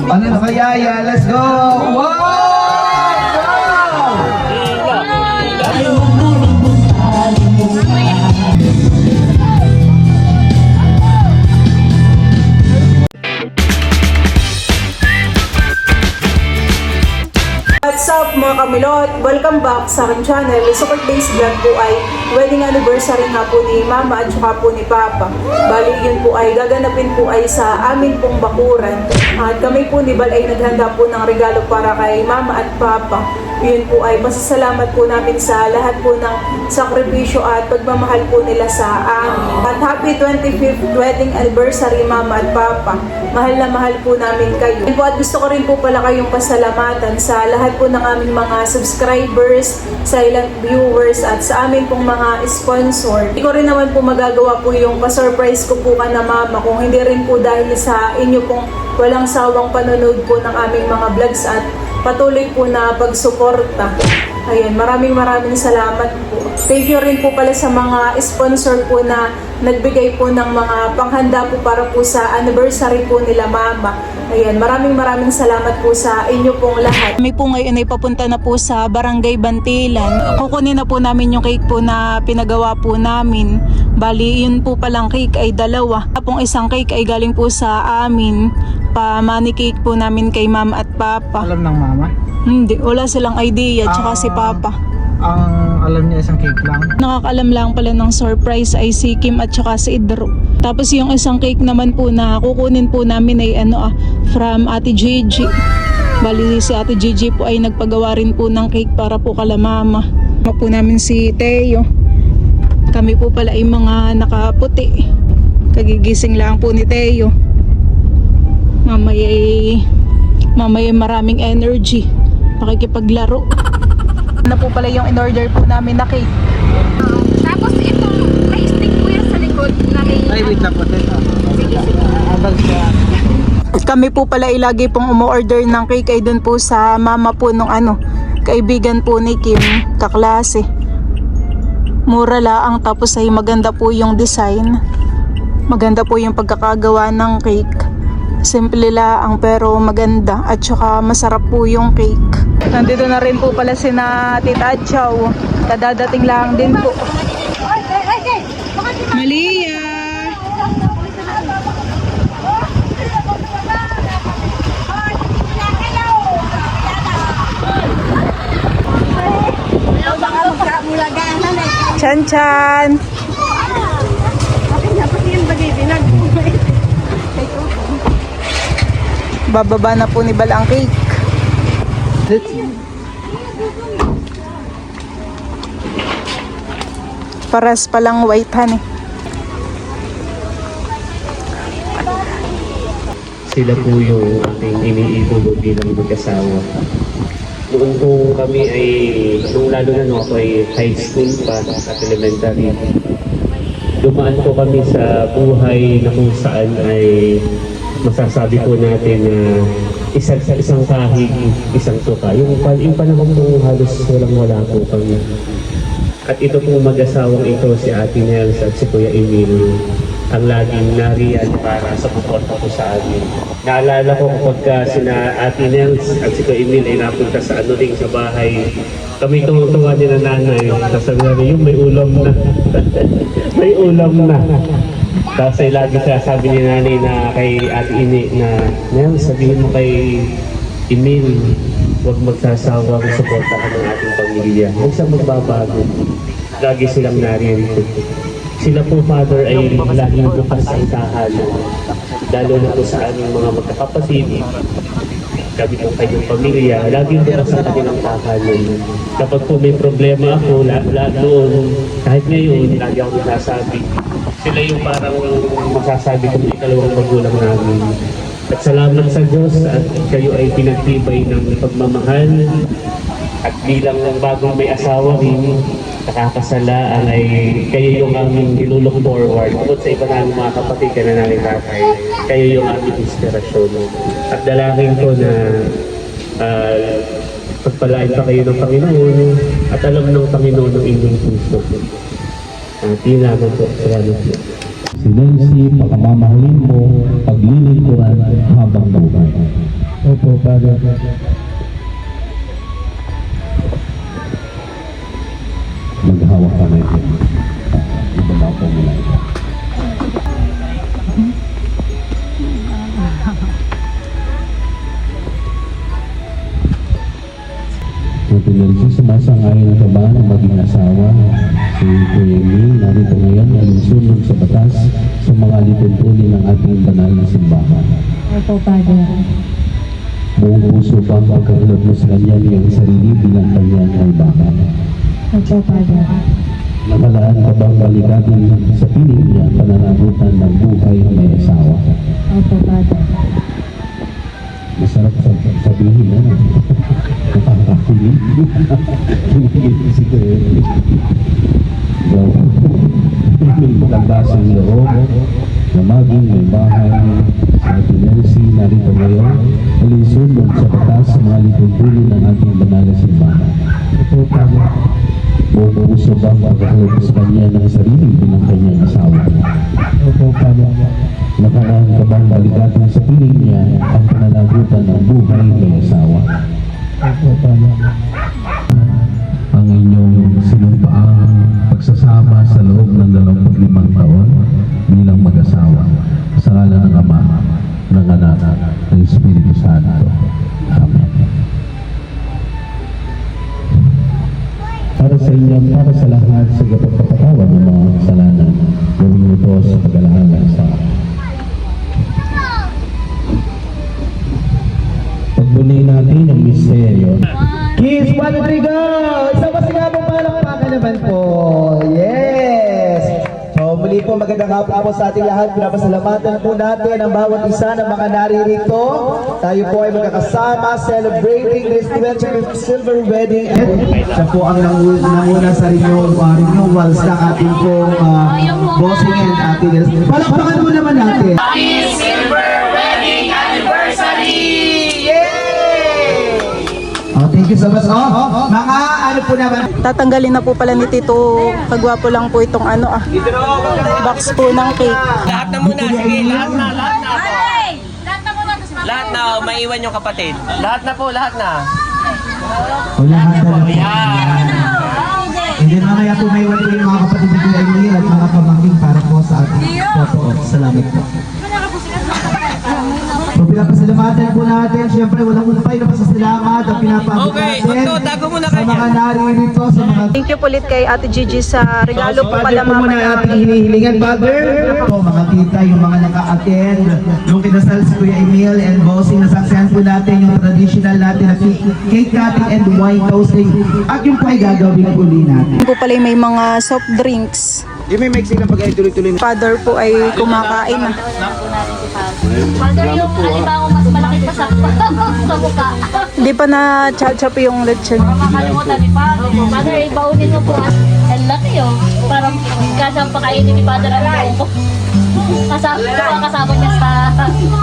Ano na kaya? Let's go! Wow! What's up mga kamilot? Welcome back sa aking channel. Support Days Vlog po ay wedding anniversary nga po ni Mama at saka po ni Papa. Bali yun po ay gaganapin po ay sa amin pong bakuran. At kami po ni Bal ay naghanda po ng regalo para kay Mama at Papa. Yun po ay pasasalamat po namin sa lahat po ng sakripisyo at pagmamahal po nila sa amin. At happy 25th wedding anniversary Mama at Papa. Mahal na mahal po namin kayo. Yun po, at gusto ko rin po pala kayong pasalamatan sa lahat po ng aming mga subscribers, silent viewers at sa amin pong mga sponsor. Hindi ko rin naman po magagawa po yung pa-surprise ko po ka na Mama kung hindi rin po dahil sa inyo pong walang sawang panonood po ng aming mga vlogs at patuloy po na pagsuporta. Ayun, maraming salamat po. Thank you rin po pala sa mga sponsor po na nagbigay po ng mga panghanda po para po sa anniversary po nila Mama. Ayan, maraming salamat po sa inyo pong lahat. Kami po ngayon ay papunta na po sa Barangay Bantilan. Kukunin na po namin yung cake po na pinagawa po namin. Bali, yun po palang cake ay dalawa. Tapong isang cake ay galing po sa amin. Pa-money cake po namin kay Mama at Papa. Alam ng Mama? Hindi, wala silang idea, tsaka si Papa. Ang alam niya isang cake lang. Nakakaalam lang pala ng surprise ay si Kim at saka si Idro. Tapos yung isang cake naman po na kukunin po namin ay from Ate Gigi. Bali si Ate Gigi po ay nagpagawa rin po ng cake para po kala Mama. Mama po namin si Teo. Kami po pala ay mga nakaputi. Kagigising lang po ni Teo. Mamaya maraming energy. Pakikipaglaro. Na po pala yung in-order po namin na cake. Tapos ito, may stick po yan sa likod na may... Ay, wait lang po. Sige, sige. Kami po pala ilagi pong umu-order ng cake ay dun po sa mama po nung kaibigan po ni Kim, kaklase. Mura laang tapos ay maganda po yung design. Maganda po yung pagkakagawa ng cake. Simple laang pero maganda at saka masarap po yung cake. Nandito na rin po pala sina Tita Chow. Kadadating lang din po. Malia! Chan Chan! Bababa na po ni Bal ang cake. Paras palang white honey. Sila po yung ating iniidolo bilang mag-asawa. Noon po kami ay, lalo na nung ako ay high school pa at elementary, dumaan po kami sa buhay na kung saan ay masasabi po natin na isang kahig, isang tuka. Yung panahon po halos walang-wala po kami. At ito pong mag-asawang ito, si Ate Nels at si Kuya Emil, ang laging nariyan para sa suporta po sa amin. Naalala ko kapag sina Ate Nels at si Kuya Emil ay napunta sa sa bahay, kami tuwa din ng nanay. Sasabi namin, yung may ulam na. May ulam na. Tapos ay lagi sabi ni nanay na kay Ate Ini na, Nels, sabihin mo kay Emil, huwag magsasawang suportahan ng ating pamilya. Huwag siyang magbabago. Lagi silang narito. Sila po, Father, ay laging bukas ang tahanan. Lalo na po sa aming mga magkakapatid. Kami po kayong pamilya, laging bukas ang kanilang tahanan. Kapag po may problema ako, doon, kahit ngayon, lagi ako nasasabi. Sila yung parang masasabi kong ikalawang magulang namin. At salamat sa Diyos at kayo ay pinagtibay ng pagmamahal. At bilang bagong may asawa rin, nakakasalaan ay kayo yung aming nilulook forward. Bukod sa iba namin mga kapatid ka na namin tatay, kayo yung aming inspirasyon. At dalangin ko na pagpalain pa kayo ng Panginoon at alam ng Panginoon ng inyong puso. Tinaman po. Salamat po. Si Nancy, pakamamahalin mo, paglilingkuran habang buhay. Opo, Father. Maghawak kamay ko. Ibaba po mula ito. Pinalisi sumasang-ayon ka ba na maging asawa si Kuya Emil narito ngayon alinsunod sa batas sa mga lituntunin ng ating banal na simbahan? Opo, Father. Buong puso ba ang pagkakalot mo sa kanya niyang sarili bilang kanyang kaibahan? Opo, Father. Nakalaan ka bang balikatin sa piling niya ang pananagutan ng buhay may asawa? Opo, Father. Masarap sabihin na. Nakakakilig. Kinikilig si Kuya Emil. May pagkabasang loob na maging may bahay sa ating Elsie narito ngayon alinsunod sa batas sa mga lituntunin ng ating banal na simbahan. Ito tama. Buong puso ba ang pagkakalot sa kanya ng sarili bilang kanyang asawa? Opo, tama. Nakalaan ka bang balikatin sa piling niya ang pananagutan ng buhay may asawa? Opo, tama. Ang inyong sinumpaang pagsasama sa loob ng 25 taon bilang mag-asawa sa ngalan ng Ama, ng Anak, ng Espiritu Santo. Amen. Para sa inyo, para sa lahat sa pagpapatawad ng mga kasalanan, gawin niyo ito sa pag-alaala sa pagbunay natin ang misteryo. Kiss, 1, 2, 3, go! Isang masigabong palakpakan naman po. Yes! So muli po magandang hapon po sa ating lahat. Pinapasalamatan po natin ang bawat isa ng mga naririto. Tayo po ay magkakasama celebrating this 25th silver wedding. At siya po ang nanguna sa renewals ng ating pong bossing and ating. Palakpakan po naman natin. Thank you so much. Mga ano po naman. Tatanggalin na po pala ni Tito. Kagwapo lang po itong box po ng cake. Lahat na muna, sige, lahat na. Ay! Lahat na muna, tapos Lahat na, maiwan yung kapatid. Lahat na po, lahat na. Lahat na po. Yan. And then mamaya po may iwan po yung mga kapatid ni Kuya Emil at mga pamangkin para po sa ating photo. Salamat po. So pinapasalamatan po natin, siyempre walang ulpay na pasasalamat at pinapabot Okay, natin Otto, tago muna sa kayo. mga naririto, sa mga Thank you ulit kay Ate Gigi sa regalo po pala po muna mamaya. ating hinihilingan, Father. Po, mga tita, yung mga naka-attend, yung kinasal si Kuya Emil and bossing, nasaksihan po natin yung traditional natin na cake cutting and wine toasting. At yung po ay gagawin po natin. Po pala may mga soft drinks. Yung may mixing na pag ay tuloy-tuloy na. Father po ay kumakain na. Father, yung halimbawa mas malaki pa sa mukha. Hindi pa na chachap yung lechon. Makalimutan ni Father. Father, ibaunin mo po. Ang laki oh. Parang kasang pakainin ni Father ang buong ko. Kasama niya sa...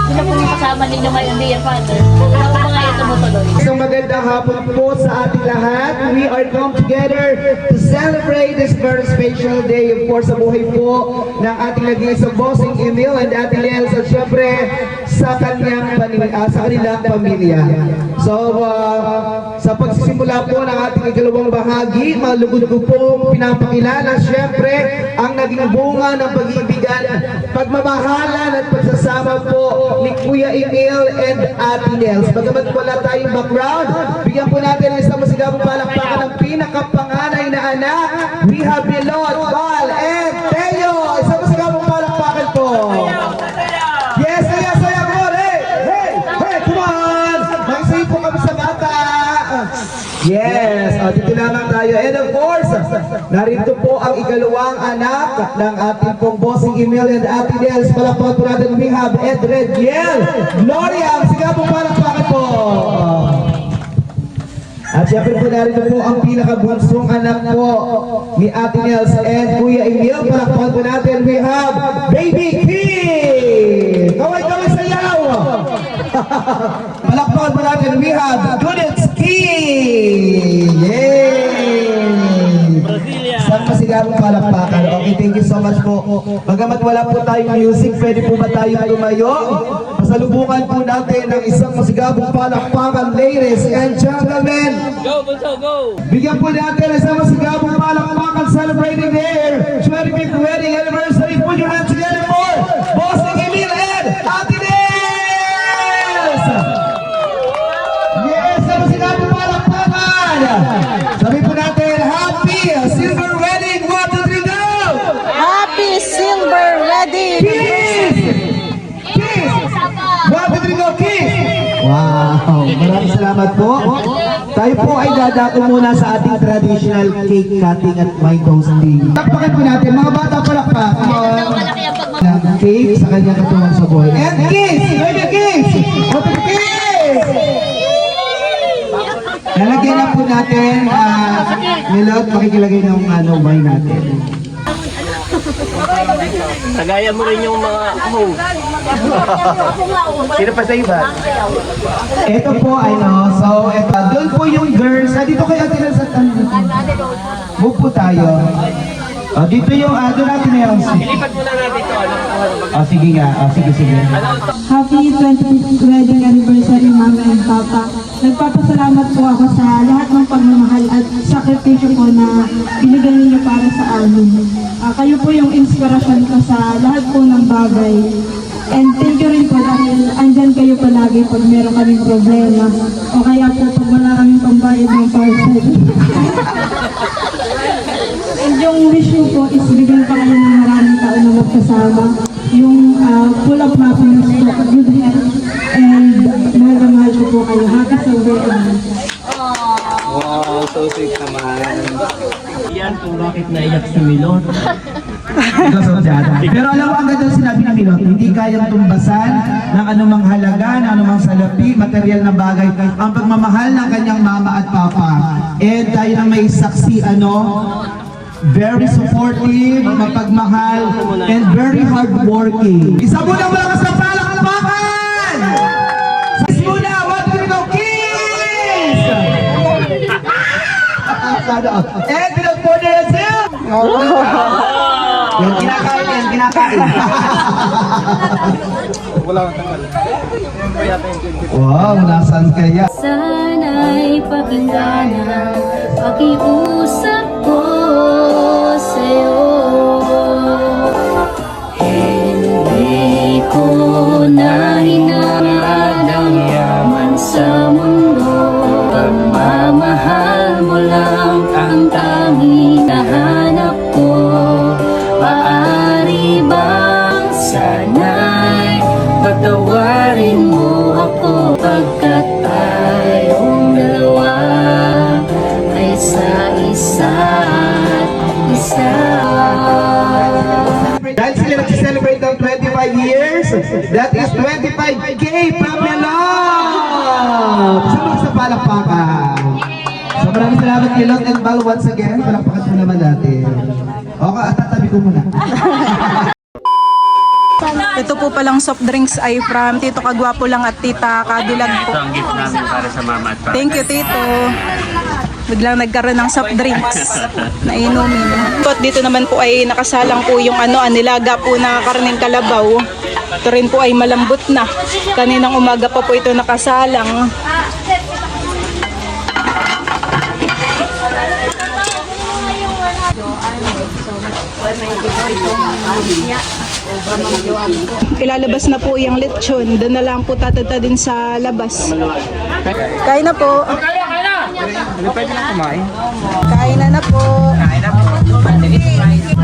Yun na po yung kasama ninyo ngayon, dear Father. Ako ba ngayon tumutuloy? Isang magandang hapon po sa ating lahat. We are come together to celebrate this very special day. Of course, sa buhay po ng ating nag-iisang bossing Emil and Ate Liel. So, syempre, sa kanilang pamilya. So, sa pagsisimula po ng ating ikalawang bahagi, malugod ko pong pinapakilala, syempre, ang naging bunga ng pag-ibigan, pagmamahalan at pagsasama po ni Kuya Emil and Ate Nels. Bagamat wala tayong background, bigyan po natin ang isang masigabong palakpakan ng pinakapanganay na anak. We have Milot, Val, and Teo. Isang masigabong palakpakan po. Yes, saya po. Hey, come on! Mag-save po kami sa bata. Yes, dito lamang tayo. And of course, narito po ang ikalawang anak ng ating pong bossing Emil and Ate Nels. Palakpakan po natin, we have Edred Yel. Gloria, ang sigabong palakpakan po. At syempre po narito po ang pinakabunsong anak po ni Ate Nels and Kuya Emil. Palakpakan po natin, we have Baby Kim. Kaway sayaw. Palakpakan po natin, we have Gunitsky. Yay! Isang masigabong palakpakan. Okay, Thank you so much po. Bagamat wala po tayong music, pwede po ba tayong tumayo? Pasalubungan po natin ng isang masigabong palakpakan, ladies and gentlemen. Go, Bunso, go! Bigyan po natin ng isang masigabong palakpakan celebrating their 25th wedding anniversary. Put your hands together for Bossing Emil and Ate Nels! Yes, ang masigabong palakpakan! Sabi po natin, Happy Silver Wedding! 1, 2, 3, go! Happy Silver Wedding! Kiss! Kiss! 1, 2, 3, go! Kiss! Wow! Maraming salamat po. Tayo po ay dadako muna sa ating traditional cake cutting at wine toasting. Takpakan po natin, mga bata palakpak. Malaki ang pagmamahal. Ng cake sa kanyang katuwang sa buhay. And kiss! Baby kiss! Open kiss! Lalagyan na po natin, Milot, makikilagay ng wine natin. Tagayan mo rin yung mga host. Sino pa sa iba? Ito po, so, ito, doon po yung girls. Dito kayo natin sa move po tayo. Dito yung, doon natin na yung Ilipat muna natin ito. sige nga, sige. Happy 25th wedding anniversary, Mama and Papa. Nagpapasalamat po ako sa lahat ng pagmamahal at sakripisyo po na binigay niyo para sa amin. Kayo po yung inspirasyon ko sa lahat po ng bagay. And thank you rin po dahil andyan kayo palagi pag meron kaming problema. O kaya po pag wala kaming pambayad ng parcel. And yung wish ko po is bigyan pa kayo ng maraming taon na magkasama. Yung full of happiness po, good health, and mahal na mahal ko po kayo. Happy Silver Wedding. Wow, so sweet naman. Yan kung bakit naiyak si Milot. Because of that. Pero alam mo, ang ganda ng sinabi ni Milot, hindi kayang tumbasan ng anumang halaga, ng anumang salapi, material na bagay, ang pagmamahal ng kanyang mama at papa. And tayo na may saksi, very supportive, mapagmahal, and very hardworking. Isa muna malakas na palakpakan! Kiss muna! 1, 2, go! Kiss! And without further ado, yan kinakain. Wow, nasan kaya? Sana'y pakinggan ang pakiusap ko sa'yo. Hindi ko na hinahangad ang yaman sa mundo. Pagmamahal mo lang ang tanging nahanap ko. Maaari bang sana'y patawarin mo ako pagkat tayong dalawa ay sa isa't isa. Dahil sila nagsiselebrate ng 25 years, that is 25K Pamela! Sa palakpakan. So maraming salamat Milot and Val once again. Palakpakan po naman natin. Okay, at tatabi ko muna. Ito po palang soft drinks ay from Tito Kagwapo lang at Tita Kadilag po. Ito ang gift namin para sa mama at papa. Thank you, Tito. Biglang nagkaroon ng soft drinks na inumin. At dito naman po ay nakasalang po yung anilaga po na karneng kalabaw. Ito rin po ay malambot na. Kaninang umaga pa po ito nakasalang. Ilalabas na po yung lechon. Doon na lang po tatata din sa labas. Kain na po. Kain na po.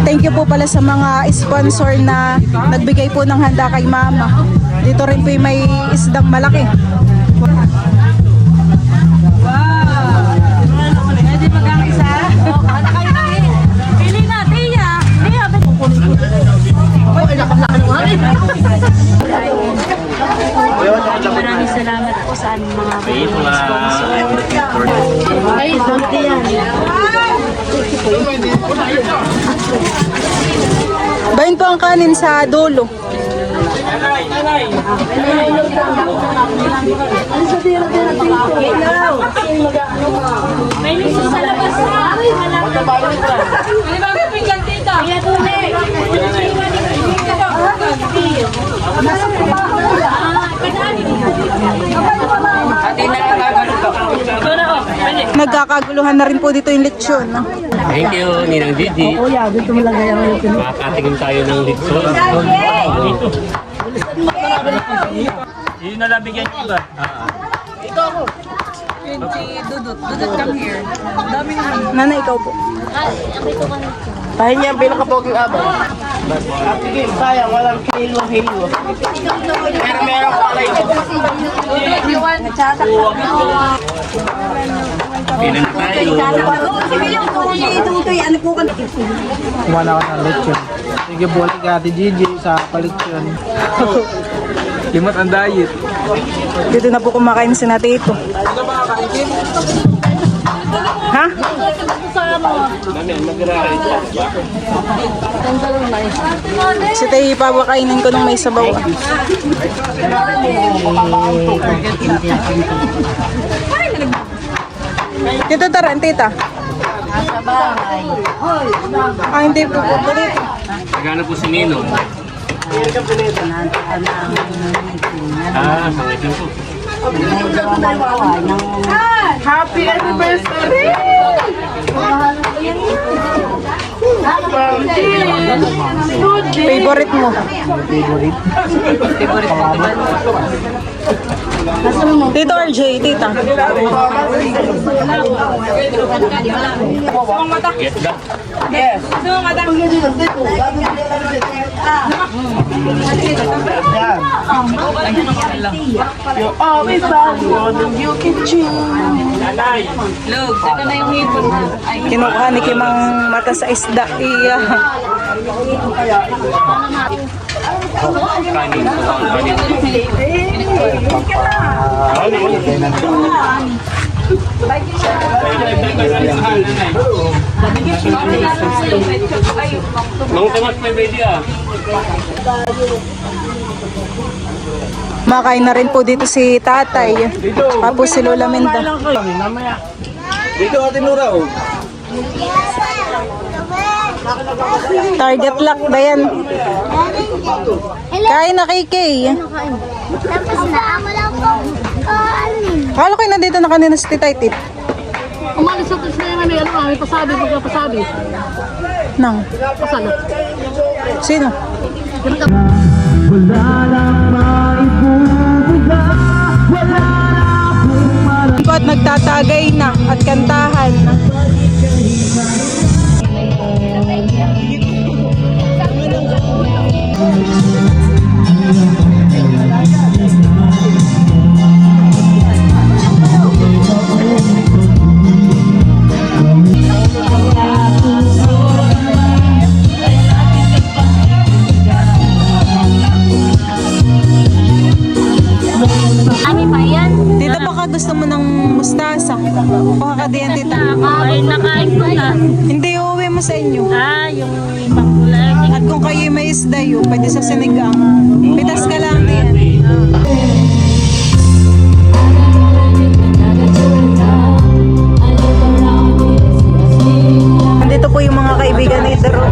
Thank you po pala sa mga sponsor na nagbigay po ng handa kay Mama. Dito rin po yung may isdang malaki. Maraming salamat po sa aming mga sponsor. Ay, konti yan. Bayin po ang kanin sa dulo. May liso sa labas na. Ano ba ang pinggan dito? Kaya tunay. Nagkakaguluhan na rin po dito yung lechon. No? Thank you, Ninang Gigi. Makakatingin tayo ng litson. Yun na lang bigyan ko ba? Nana, ikaw po. Tahin niya ang pinakapoging abang. Sige, sayang, walang hilo-hilo. Pero meron pala ito. Bilang tayo. Wala ka ng lechon. Sige, balik ka Ate Gigi sa palitsyon. Himot ang diet. Dito na po kumakain si Natito. Ha? Si Tay, papakainin ko nung may sabaw. Tito, tara, tita. Ah, hindi po po dito. Nagana po si Nino. Ah, sa ngayon po. Happy anniversary! Favorite mo? Tito RJ, tita. Get that. Yes. You're always found more than you can chew. Kinukuha ni Kimang mata sa isda. Iya. Kanin po ang kanin. Mang tamas may baby ah. Makain na rin po dito si tatay. Tapos si Lola Menda. Dito Ate Nura oh. Target lock ba yan? Kain na kay Kay. Tapos na, wala po. Kala ko nandito na kanina si Titay Tit. Umalis sa tis na yung may ano, may pasabi, pagkapasabi. Nang. Pasalo. Sino? At nagtatagay na at kantahan na. Ano ba yan? Tita, baka gusto mo ng mustasa? Baka ka diyan, tita. Nakain ko na. Hindi, uuwi mo sa inyo. Ah, yung ibang kulay. At kung kayo may isda yun, pwede sa sinigang. Pitas ka lang diyan. Andito po yung mga kaibigan ni Daro.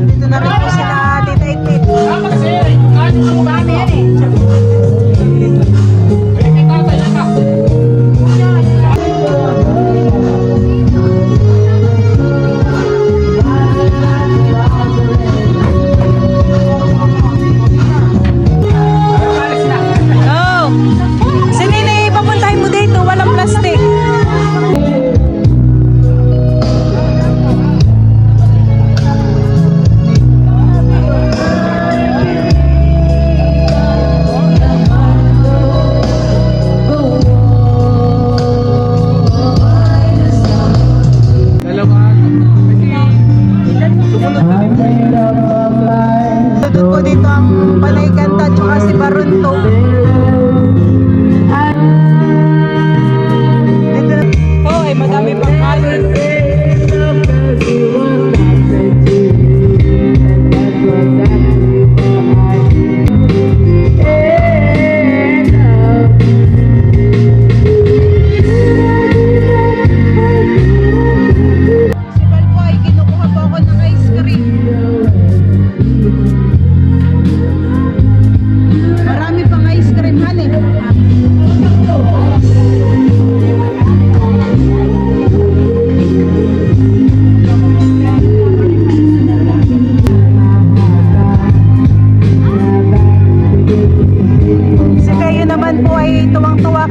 Dito na rin po sila Tita Itit.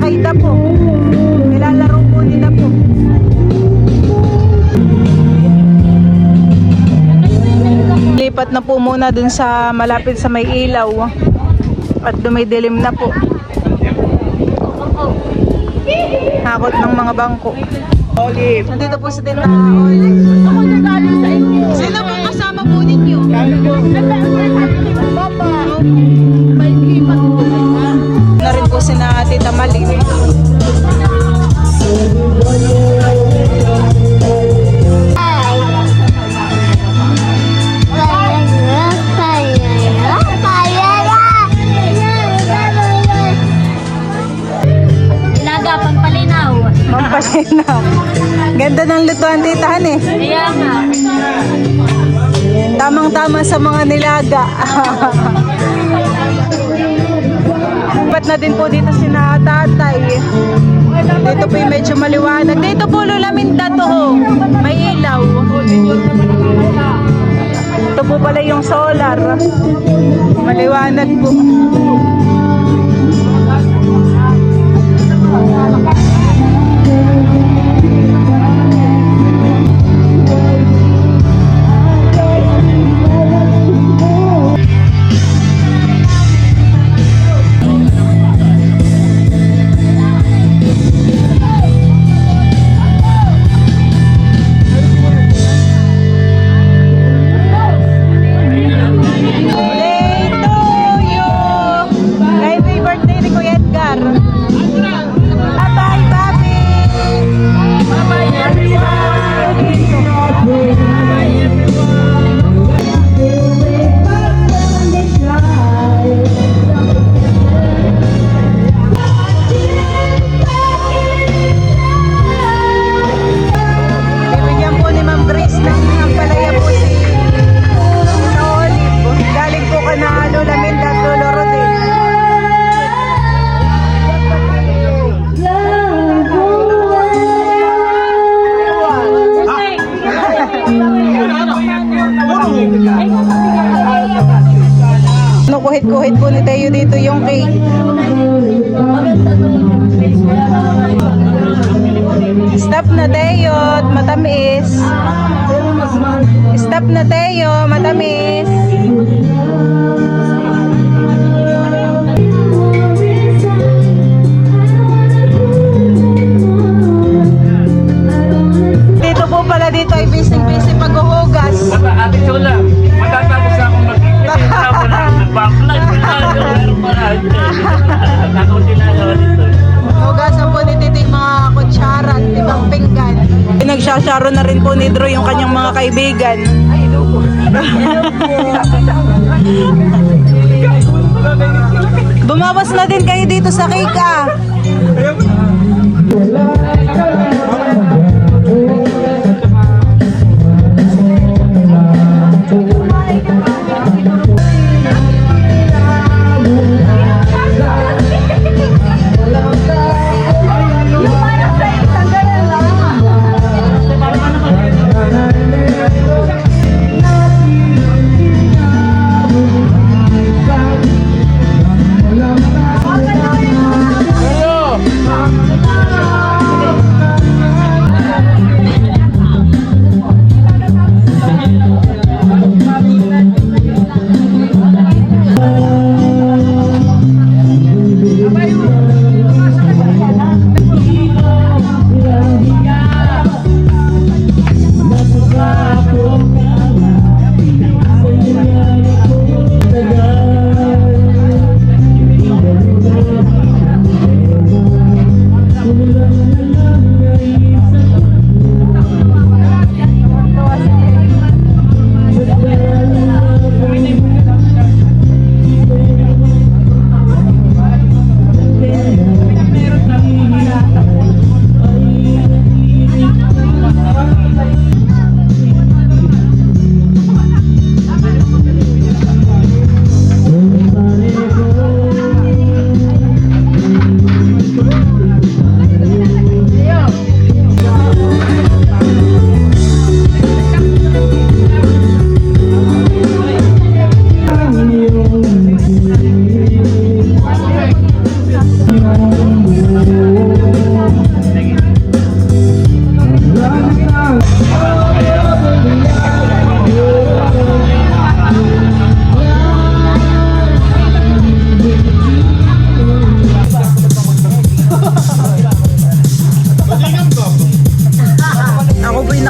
kay Dapo. Nilalaro po ni Dapo. Lipat na po muna dun sa malapit sa may ilaw. At dumidilim na po. Hakot ng mga bangko. Olive. Nandito po sa tindahan. Olive. Sino po kasama po ninyo? Na rin po sina Tita Malin. Ilaga, pampalinaw. Mampalinaw. Ganda ng lutuan titahan eh. Kaya nga. Tamang-tama sa mga nilaga. Ba't na din po dito sina tatay. Dito po yung medyo maliwanag. Dito po Lola Minda to ho. May ilaw. Ito po pala yung solar. Maliwanag po. Kuhit-kuhit po ni Teo dito yung cake. Stop na Teo, matamis. Stop na Teo, matamis. Dito po pala dito ay busy-busy paghuhugas. Ate Chola, matatapos na akong mag-ibig. Backlight Hugasan po ni Tito yung mga kutsara at ibang pinggan. Nagsasyaro na rin po ni Drew yung kanyang mga kaibigan. Bumawas na din kayo dito sa cake ah.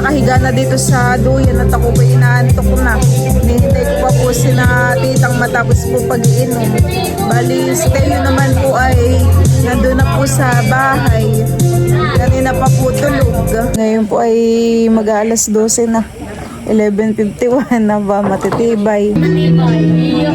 nakahiga na dito sa duyan at ako po inaantok na. Hinihintay ko pa po sina titang matapos po pag-iinom. Bali, si kayo naman po ay nandun na po sa bahay. Kanina pa po tulog. Ngayon po ay mag-aalas 12 na. 11:51 na ba matitibay. Matibay. Iyo.